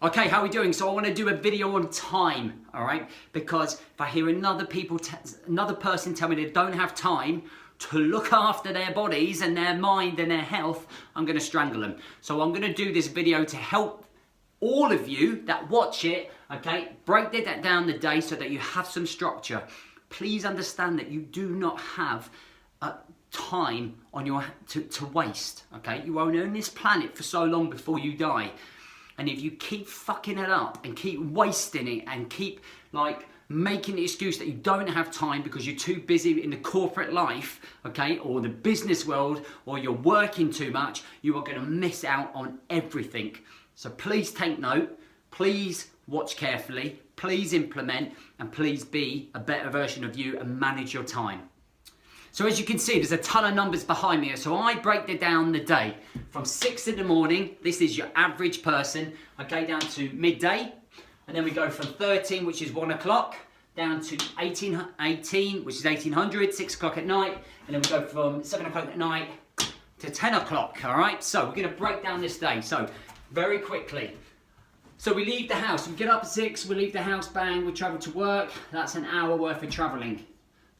Okay, how are we doing? So I want to do a video on time, all right? Because if I hear another person tell me they don't have time to look after their bodies and their mind and their health, I'm going to strangle them. So I'm going to do this video to help all of you that watch it, okay, break that down the day so that you have some structure. Please understand that you do not have time on to waste, okay? You won't own this planet for so long before you die. And if you keep fucking it up and keep wasting it and keep like making the excuse that you don't have time because you're too busy in the corporate life, okay, or the business world, or you're working too much, you are going to miss out on everything. So please take note, please watch carefully, please implement, and please be a better version of you and manage your time. So as you can see, there's a ton of numbers behind me. So I break it down the day from 6 in the morning. This is your average person, okay, down to midday. And then we go from 13, which is 1 o'clock, down to 18, which is 1800, 6 o'clock at night. And then we go from 7 o'clock at night to 10 o'clock, all right? So we're gonna break down this day. So very quickly. So we leave the house, we get up at 6, we leave the house, bang, we travel to work. That's an hour worth of traveling.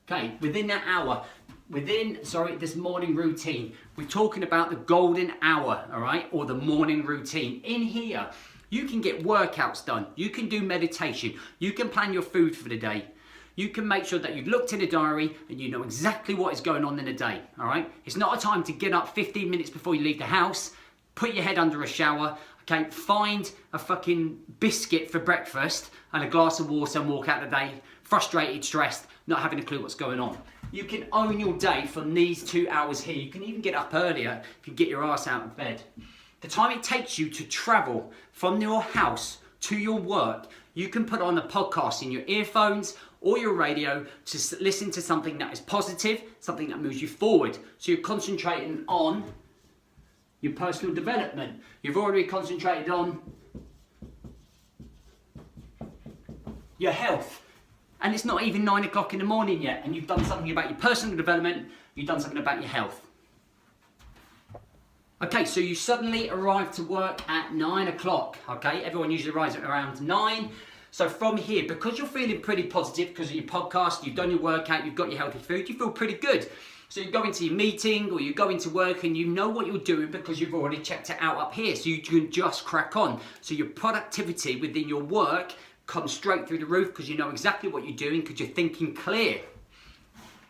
Okay, within that hour, this morning routine, we're talking about the golden hour, all right, or the morning routine. In here, you can get workouts done, you can do meditation, you can plan your food for the day, you can make sure that you've looked in the diary and you know exactly what is going on in the day, all right? It's not a time to get up 15 minutes before you leave the house, put your head under a shower, okay, find a fucking biscuit for breakfast and a glass of water and walk out the day, frustrated, stressed, not having a clue what's going on. You can own your day from these 2 hours here. You can even get up earlier if you get your ass out of bed. The time it takes you to travel from your house to your work, you can put on a podcast in your earphones or your radio to listen to something that is positive, something that moves you forward. So you're concentrating on your personal development. You've already concentrated on your health. And it's not even 9 o'clock in the morning yet, and you've done something about your personal development, you've done something about your health. Okay, so you suddenly arrive to work at 9 o'clock, okay? Everyone usually arrives at around 9. So from here, because you're feeling pretty positive because of your podcast, you've done your workout, you've got your healthy food, you feel pretty good. So you go into your meeting or you go into work and you know what you're doing because you've already checked it out up here, so you can just crack on. So your productivity within your work comes straight through the roof because you know exactly what you're doing because you're thinking clear.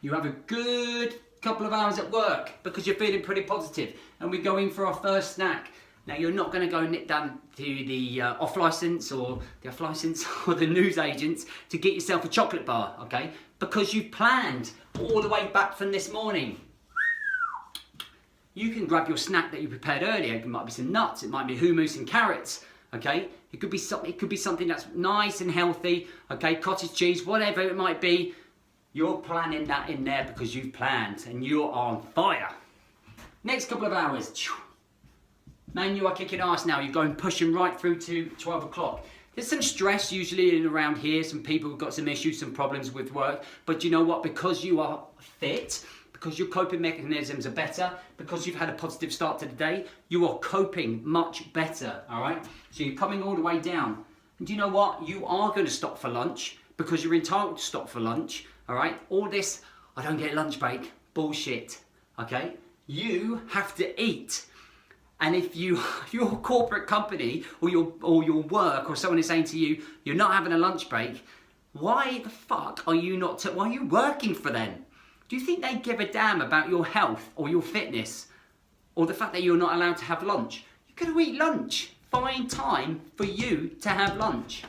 You have a good couple of hours at work because you're feeling pretty positive, and we go in for our first snack. Now you're not going to go nip down to the off-license or the news agents to get yourself a chocolate bar, okay? Because you've planned all the way back from this morning. You can grab your snack that you prepared earlier. It might be some nuts, it might be hummus and carrots. Okay, it could be something that's nice and healthy, okay, cottage cheese, whatever it might be. You're planning that in there because you've planned and you're on fire. Next couple of hours, man, you are kicking ass now. You're going pushing right through to 12 o'clock. There's some stress usually in around here. Some people have got some issues, some problems with work. But you know what? Because you are fit, because your coping mechanisms are better, because you've had a positive start to the day, you are coping much better, all right? So you're coming all the way down. And do you know what? You are going to stop for lunch because you're entitled to stop for lunch, all right? All this, I don't get lunch break, bullshit, okay? You have to eat. And if your corporate company or your work or someone is saying to you, you're not having a lunch break, why the fuck are you why are you working for them? Do you think they give a damn about your health or your fitness or the fact that you're not allowed to have lunch? You've got to eat lunch. Find time for you to have lunch.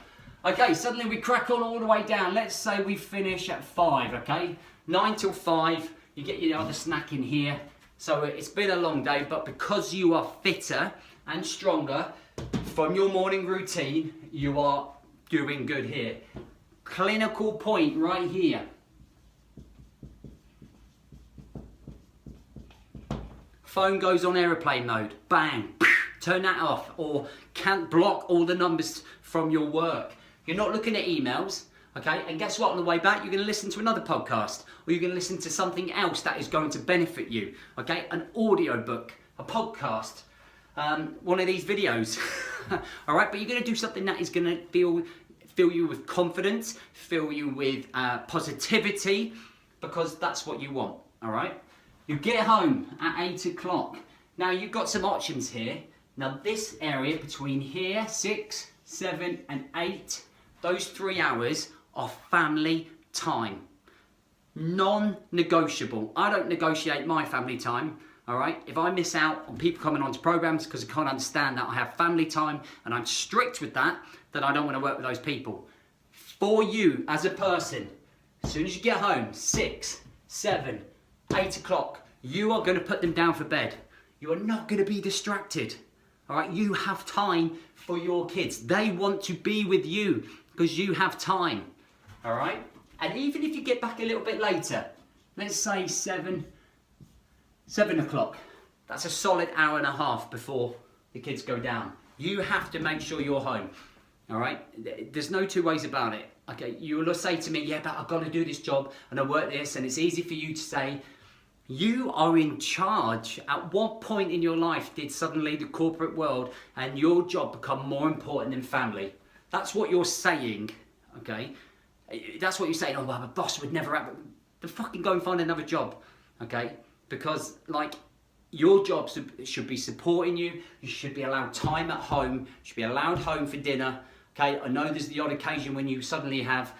Okay, suddenly we crack on all the way down. Let's say we finish at 5, okay? 9 till 5, you get your other snack in here. So it's been a long day, but because you are fitter and stronger from your morning routine, you are doing good here. Clinical point right here. Phone goes on airplane mode, bang, turn that off, or can't block all the numbers from your work. You're not looking at emails, okay? And guess what, on the way back, you're gonna listen to another podcast, or you're gonna listen to something else that is going to benefit you, okay? An audio book, a podcast, one of these videos, All right, but you're going to do something that is going to fill you with confidence, fill you with positivity, because that's what you want. All right, you get home at 8 o'clock. Now you've got some options here. Now this area between here, 6, 7 and 8, those 3 hours are family time. Non-negotiable. I don't negotiate my family time. All right, if I miss out on people coming onto programs because I can't understand that I have family time and I'm strict with that, then I don't want to work with those people. For you as a person, as soon as you get home, 6, 7, 8 o'clock, you are going to put them down for bed. You are not going to be distracted. All right, you have time for your kids. They want to be with you because you have time. All right, and even if you get back a little bit later, let's say 7 o'clock, that's a solid hour and a half before the kids go down. You have to make sure you're home. All right, there's no two ways about it. Okay, you will say to me, yeah, but I've got to do this job and I work this, and it's easy for you to say, you are in charge. At what point in your life did suddenly the corporate world and your job become more important than family? That's what you're saying, okay? That's what you're saying. Oh, well, a boss would never have... Then fucking go and find another job, okay? Because, like, your job should be supporting you. You should be allowed time at home. You should be allowed home for dinner. Okay, I know there's the odd occasion when you suddenly have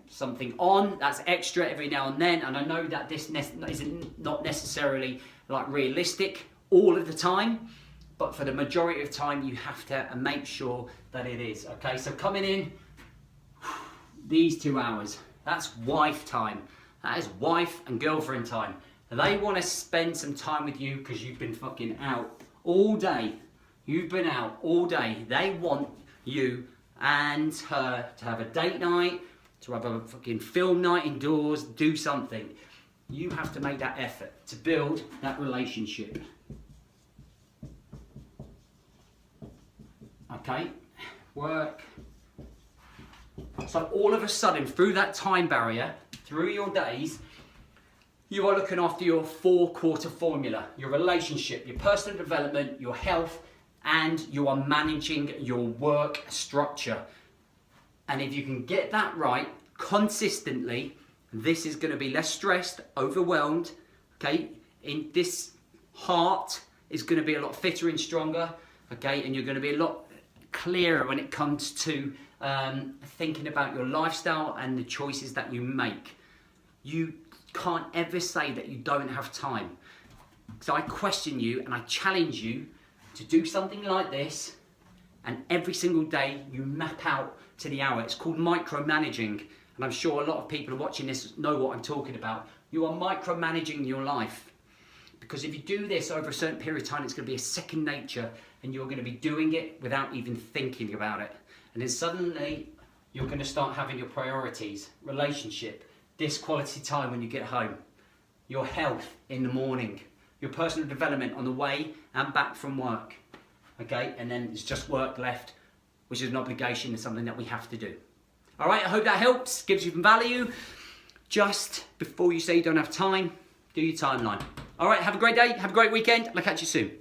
something on that's extra every now and then, and I know that this isn't not necessarily like realistic all of the time, but for the majority of time you have to make sure that it is. Okay, so coming in these 2 hours, that's wife time. That is wife and girlfriend time. They want to spend some time with you because you've been fucking out all day. You've been out all day. They want you and her to have a date night, to have a fucking film night indoors, do something. You have to make that effort to build that relationship. Okay, work. So all of a sudden, through that time barrier, through your days, you are looking after your 4-quarter formula, your relationship, your personal development, your health, and you are managing your work structure. And if you can get that right consistently, this is going to be less stressed, overwhelmed, okay? In this heart is going to be a lot fitter and stronger, okay? And you're going to be a lot clearer when it comes to thinking about your lifestyle and the choices that you make. You can't ever say that you don't have time. So I question you and I challenge you to do something like this, and every single day you map out to the hour. It's called micromanaging, and I'm sure a lot of people watching this know what I'm talking about. You are micromanaging your life, because if you do this over a certain period of time, it's going to be a second nature, and you're going to be doing it without even thinking about it. And then suddenly you're going to start having your priorities, relationship, this quality time when you get home, your health in the morning, your personal development on the way and back from work, okay? And then it's just work left, which is an obligation and something that we have to do. All right, I hope that helps, gives you some value. Just before you say you don't have time, do your timeline. All right, have a great day, have a great weekend, and I'll catch you soon.